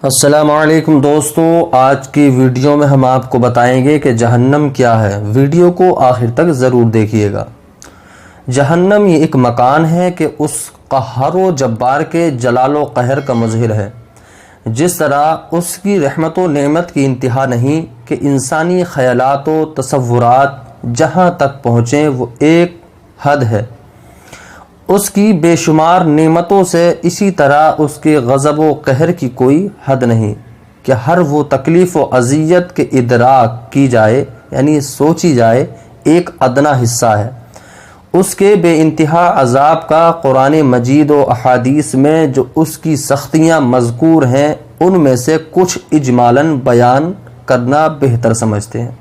السلام علیکم دوستو، آج کی ویڈیو میں ہم آپ کو بتائیں گے کہ جہنم کیا ہے۔ ویڈیو کو آخر تک ضرور دیکھیے گا۔ جہنم یہ ایک مکان ہے کہ اس قہار و جبار کے جلال و قہر کا مظہر ہے۔ جس طرح اس کی رحمت و نعمت کی انتہا نہیں کہ انسانی خیالات و تصورات جہاں تک پہنچیں وہ ایک حد ہے، اس کی بے شمار نعمتوں سے اسی طرح اس کے غضب و قہر کی کوئی حد نہیں کہ ہر وہ تکلیف و اذیت کے ادراک کی جائے یعنی سوچی جائے ایک ادنا حصہ ہے۔ اس کے بے انتہا عذاب کا قرآن مجید و احادیث میں جو اس کی سختیاں مذکور ہیں ان میں سے کچھ اجمالاً بیان کرنا بہتر سمجھتے ہیں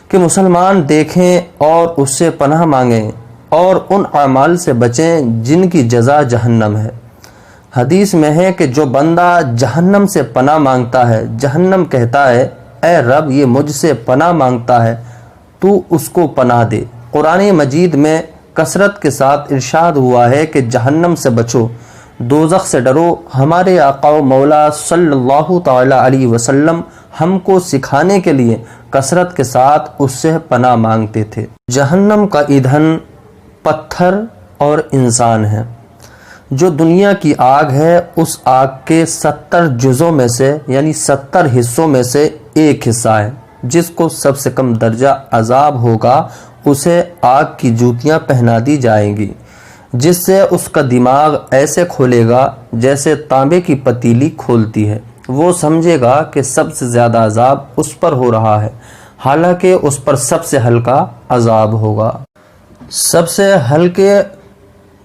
کہ مسلمان دیکھیں اور اس سے پناہ مانگیں اور ان اعمال سے بچیں جن کی جزا جہنم ہے۔ حدیث میں ہے کہ جو بندہ جہنم سے پناہ مانگتا ہے، جہنم کہتا ہے اے رب یہ مجھ سے پناہ مانگتا ہے، تو اس کو پناہ دے۔ قرآن مجید میں کثرت کے ساتھ ارشاد ہوا ہے کہ جہنم سے بچو، دوزخ سے ڈرو۔ ہمارے آقا و مولا صلی اللہ تعالی علیہ وسلم ہم کو سکھانے کے لیے کثرت کے ساتھ اس سے پناہ مانگتے تھے۔ جہنم کا ایندھن پتھر اور انسان ہے۔ جو دنیا کی آگ ہے اس آگ کے 70 جزوں میں سے یعنی 70 حصوں میں سے ایک حصہ ہے۔ جس کو سب سے کم درجہ عذاب ہوگا اسے آگ کی جوتیاں پہنا دی جائیں گی، جس سے اس کا دماغ ایسے کھولے گا جیسے تانبے کی پتیلی کھولتی ہے۔ وہ سمجھے گا کہ سب سے زیادہ عذاب اس پر ہو رہا ہے، حالانکہ اس پر سب سے ہلکا عذاب ہوگا۔ سب سے ہلکے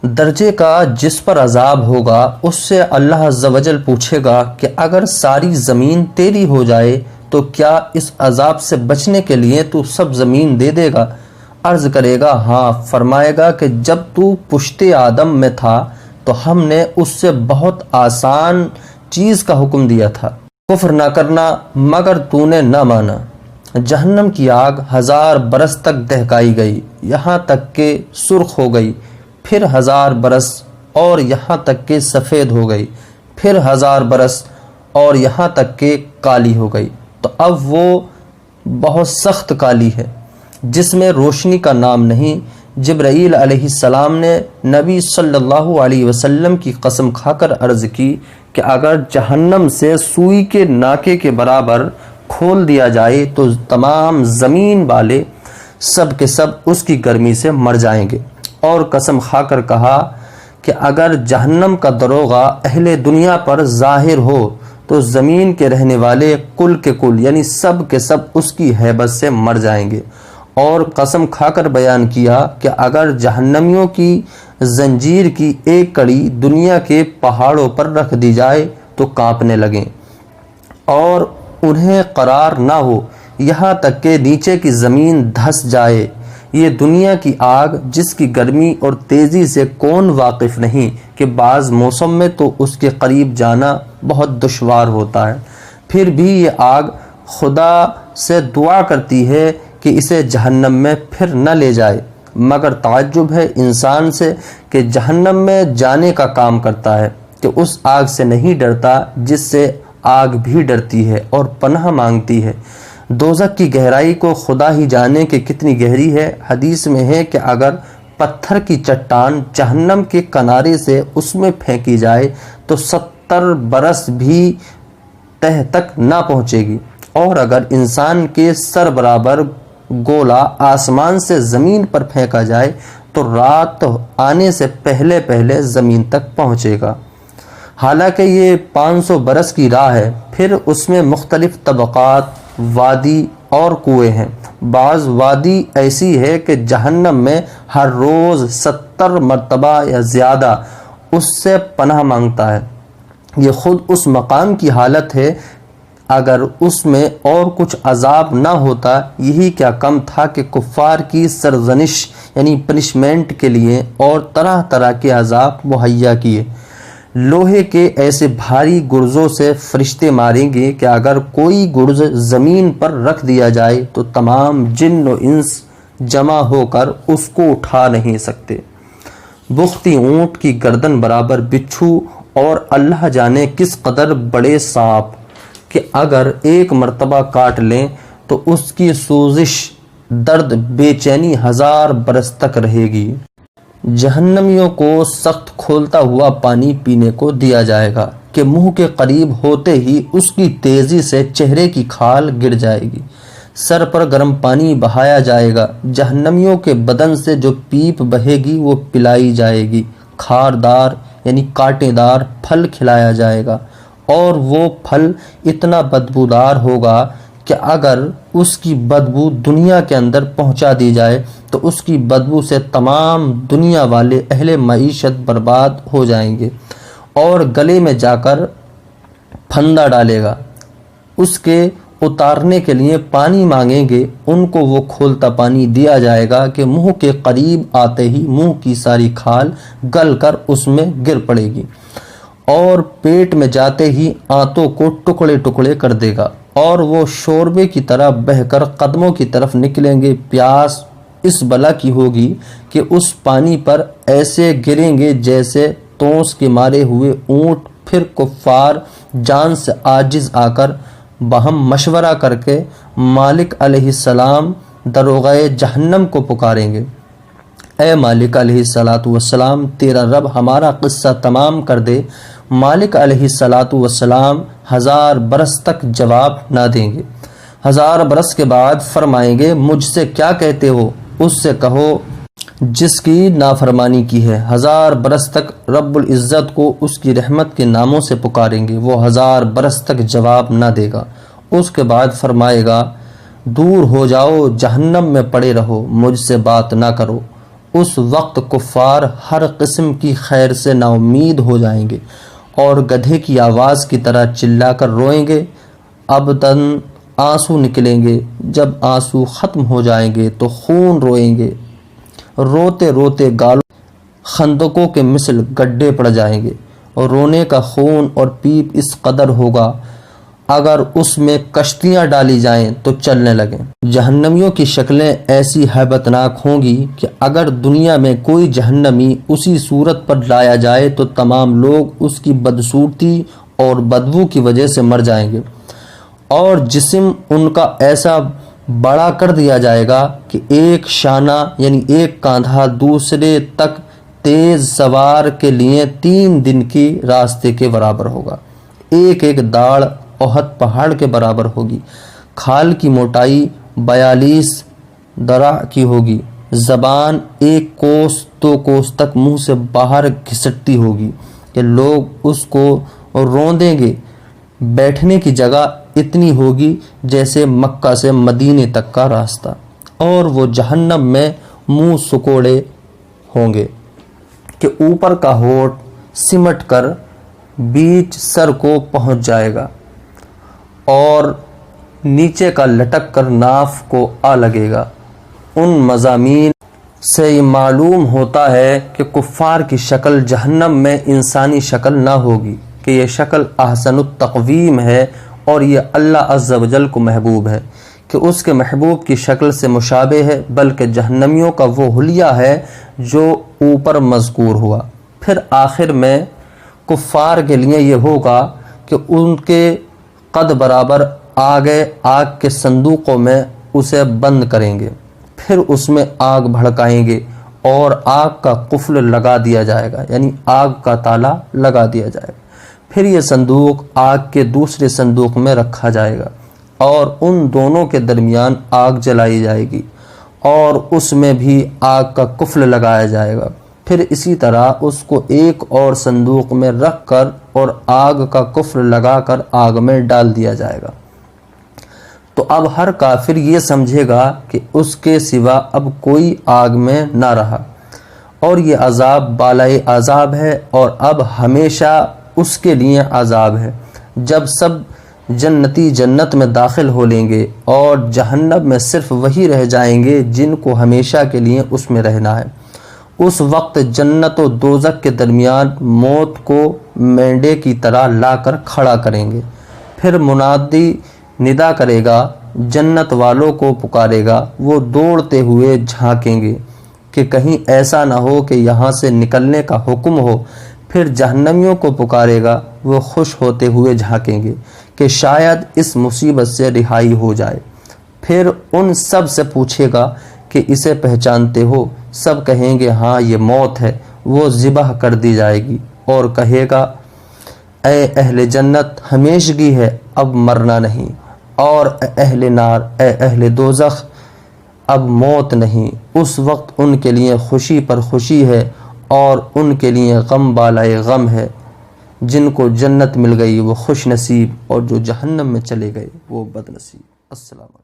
درجے کا جس پر عذاب ہوگا اس سے اللہ عز و جل پوچھے گا کہ اگر ساری زمین تیری ہو جائے تو کیا اس عذاب سے بچنے کے لیے تو سب زمین دے دے گا؟ عرض کرے گا ہاں۔ فرمائے گا کہ جب تو پشت آدم میں تھا تو ہم نے اس سے بہت آسان چیز کا حکم دیا تھا، کفر نہ کرنا، مگر تو نے نہ مانا۔ جہنم کی آگ 1000 برس تک دہکائی گئی، یہاں تک کہ سرخ ہو گئی، پھر 1000 برس اور یہاں تک کہ سفید ہو گئی، پھر 1000 برس اور یہاں تک کہ کالی ہو گئی۔ تو اب وہ بہت سخت کالی ہے جس میں روشنی کا نام نہیں۔ جبرائیل علیہ السلام نے نبی صلی اللہ علیہ وسلم کی قسم کھا کر عرض کی کہ اگر جہنم سے سوئی کے ناکے کے برابر کھول دیا جائے تو تمام زمین والے سب کے سب اس کی گرمی سے مر جائیں گے، اور قسم کھا کر کہا کہ اگر جہنم کا دروغہ اہل دنیا پر ظاہر ہو تو زمین کے رہنے والے کل کے کل یعنی سب کے سب اس کی ہیبت سے مر جائیں گے، اور قسم کھا کر بیان کیا کہ اگر جہنمیوں کی زنجیر کی ایک کڑی دنیا کے پہاڑوں پر رکھ دی جائے تو کانپنے لگیں اور انہیں قرار نہ ہو، یہاں تک کہ نیچے کی زمین دھس جائے۔ یہ دنیا کی آگ جس کی گرمی اور تیزی سے کون واقف نہیں کہ بعض موسم میں تو اس کے قریب جانا بہت دشوار ہوتا ہے، پھر بھی یہ آگ خدا سے دعا کرتی ہے کہ اسے جہنم میں پھر نہ لے جائے، مگر تعجب ہے انسان سے کہ جہنم میں جانے کا کام کرتا ہے کہ اس آگ سے نہیں ڈرتا جس سے آگ بھی ڈرتی ہے اور پناہ مانگتی ہے۔ دوزخ کی گہرائی کو خدا ہی جانے کہ کتنی گہری ہے۔ حدیث میں ہے کہ اگر پتھر کی چٹان جہنم کے کنارے سے اس میں پھینکی جائے تو 70 برس بھی تہ تک نہ پہنچے گی، اور اگر انسان کے سر برابر گولا آسمان سے زمین پر پھینکا جائے تو رات آنے سے پہلے پہلے زمین تک پہنچے گا۔ حالانکہ یہ 500 برس کی راہ ہے۔ پھر اس میں مختلف طبقات، وادی اور کنویں ہیں۔ بعض وادی ایسی ہے کہ جہنم میں ہر روز 70 مرتبہ یا زیادہ اس سے پناہ مانگتا ہے۔ یہ خود اس مقام کی حالت ہے، اگر اس میں اور کچھ عذاب نہ ہوتا یہی کیا کم تھا کہ کفار کی سرزنش یعنی پنشمنٹ کے لیے اور طرح طرح کے عذاب مہیا کیے۔ لوہے کے ایسے بھاری گرزوں سے فرشتے ماریں گے کہ اگر کوئی گرز زمین پر رکھ دیا جائے تو تمام جن و انس جمع ہو کر اس کو اٹھا نہیں سکتے۔ بختی اونٹ کی گردن برابر بچھو اور اللہ جانے کس قدر بڑے سانپ کہ اگر ایک مرتبہ کاٹ لیں تو اس کی سوزش، درد، بے چینی 1000 برس تک رہے گی۔ جہنمیوں کو سخت کھولتا ہوا پانی پینے کو دیا جائے گا کہ منہ کے قریب ہوتے ہی اس کی تیزی سے چہرے کی کھال گر جائے گی۔ سر پر گرم پانی بہایا جائے گا۔ جہنمیوں کے بدن سے جو پیپ بہے گی وہ پلائی جائے گی۔ کھاردار یعنی کانٹے دار پھل کھلایا جائے گا، اور وہ پھل اتنا بدبودار ہوگا کہ اگر اس کی بدبو دنیا کے اندر پہنچا دی جائے تو اس کی بدبو سے تمام دنیا والے اہل معیشت برباد ہو جائیں گے اور گلے میں جا کر پھندا ڈالے گا۔ اس کے اتارنے کے لیے پانی مانگیں گے، ان کو وہ کھولتا پانی دیا جائے گا کہ منہ کے قریب آتے ہی منہ کی ساری کھال گل کر اس میں گر پڑے گی، اور پیٹ میں جاتے ہی آنتوں کو ٹکڑے ٹکڑے کر دے گا، اور وہ شوربے کی طرح بہہ کر قدموں کی طرف نکلیں گے۔ پیاس اس بلا کی ہوگی کہ اس پانی پر ایسے گریں گے جیسے تونس کے مارے ہوئے اونٹ۔ پھر کفار جان سے عاجز آ کر باہم مشورہ کر کے مالک علیہ السلام دروغہ جہنم کو پکاریں گے، اے مالک علیہ السلام، تیرا رب ہمارا قصہ تمام کر دے۔ مالک علیہ السلام 1000 برس تک جواب نہ دیں گے۔ 1000 برس کے بعد فرمائیں گے، مجھ سے کیا کہتے ہو؟ اس سے کہو جس کی نافرمانی کی ہے۔ 1000 برس تک رب العزت کو اس کی رحمت کے ناموں سے پکاریں گے، وہ 1000 برس تک جواب نہ دے گا۔ اس کے بعد فرمائے گا، دور ہو جاؤ، جہنم میں پڑے رہو، مجھ سے بات نہ کرو۔ اس وقت کفار ہر قسم کی خیر سے نا امید ہو جائیں گے اور گدھے کی آواز کی طرح چلا کر روئیں گے۔ ابداً آنسو نکلیں گے، جب آنسو ختم ہو جائیں گے تو خون روئیں گے، روتے روتے گالوں خندقوں کے مثل گڈھے پڑ جائیں گے، اور رونے کا خون اور پیپ اس قدر ہوگا اگر اس میں کشتیاں ڈالی جائیں تو چلنے لگیں۔ جہنمیوں کی شکلیں ایسی ہیبتناک ہوں گی کہ اگر دنیا میں کوئی جہنمی اسی صورت پر لایا جائے تو تمام لوگ اس کی بدصورتی اور بدبو کی وجہ سے مر جائیں گے، اور جسم ان کا ایسا بڑا کر دیا جائے گا کہ ایک شانہ یعنی ایک کاندھا دوسرے تک تیز سوار کے لیے 3 دن کی راستے کے برابر ہوگا۔ ایک ایک داڑھ احد پہاڑ کے برابر ہوگی۔ کھال کی موٹائی 42 ذراع کی ہوگی۔ زبان 1 کوس 2 کوس تک منہ سے باہر گھسٹتی ہوگی کہ لوگ اس کو روندیں گے۔ بیٹھنے کی جگہ اتنی ہوگی جیسے مکہ سے مدینے تک کا راستہ، اور وہ جہنم میں منہ سکوڑے ہوں گے کہ اوپر کا ہونٹ سمٹ کر بیچ سر کو پہنچ جائے گا اور نیچے کا لٹک کر ناف کو آ لگے گا۔ ان مضامین سے یہ معلوم ہوتا ہے کہ کفار کی شکل جہنم میں انسانی شکل نہ ہوگی، کہ یہ شکل احسن التقویم ہے، اور یہ اللہ عز و جل کو محبوب ہے کہ اس کے محبوب کی شکل سے مشابہ ہے، بلکہ جہنمیوں کا وہ حلیہ ہے جو اوپر مذکور ہوا۔ پھر آخر میں کفار کے لیے یہ ہوگا کہ ان کے قد برابر آگے آگ کے صندوقوں میں اسے بند کریں گے، پھر اس میں آگ بھڑکائیں گے اور آگ کا قفل لگا دیا جائے گا، یعنی آگ کا تالا لگا دیا جائے گا۔ پھر یہ صندوق آگ کے دوسرے صندوق میں رکھا جائے گا، اور ان دونوں کے درمیان آگ جلائی جائے گی، اور اس میں بھی آگ کا قفل لگایا جائے گا۔ پھر اسی طرح اس کو ایک اور صندوق میں رکھ کر اور آگ کا قفل لگا کر آگ میں ڈال دیا جائے گا۔ تو اب ہر کافر یہ سمجھے گا کہ اس کے سوا اب کوئی آگ میں نہ رہا، اور یہ عذاب بالائے عذاب ہے، اور اب ہمیشہ اس کے لیے عذاب ہے۔ جب سب جنتی جنت میں داخل ہو لیں گے اور جہنم میں صرف وہی رہ جائیں گے جن کو ہمیشہ کے لیے اس میں رہنا ہے، اس وقت جنت و دوزخ کے درمیان موت کو مینڈے کی طرح لا کر کھڑا کریں گے۔ پھر منادی ندا کرے گا، جنت والوں کو پکارے گا، وہ دوڑتے ہوئے جھانکیں گے کہ کہیں ایسا نہ ہو کہ یہاں سے نکلنے کا حکم ہو۔ پھر جہنمیوں کو پکارے گا، وہ خوش ہوتے ہوئے جھانکیں گے کہ شاید اس مصیبت سے رہائی ہو جائے۔ پھر ان سب سے پوچھے گا کہ اسے پہچانتے ہو؟ سب کہیں گے ہاں یہ موت ہے۔ وہ ذبح کر دی جائے گی اور کہے گا اے اہل جنت ہمیشگی ہے، اب مرنا نہیں، اور اے اہل نار، اے اہل دوزخ اب موت نہیں۔ اس وقت ان کے لیے خوشی پر خوشی ہے اور ان کے لیے غم بالائے غم ہے۔ جن کو جنت مل گئی وہ خوش نصیب، اور جو جہنم میں چلے گئے وہ بد نصیب۔ السلام علیکم۔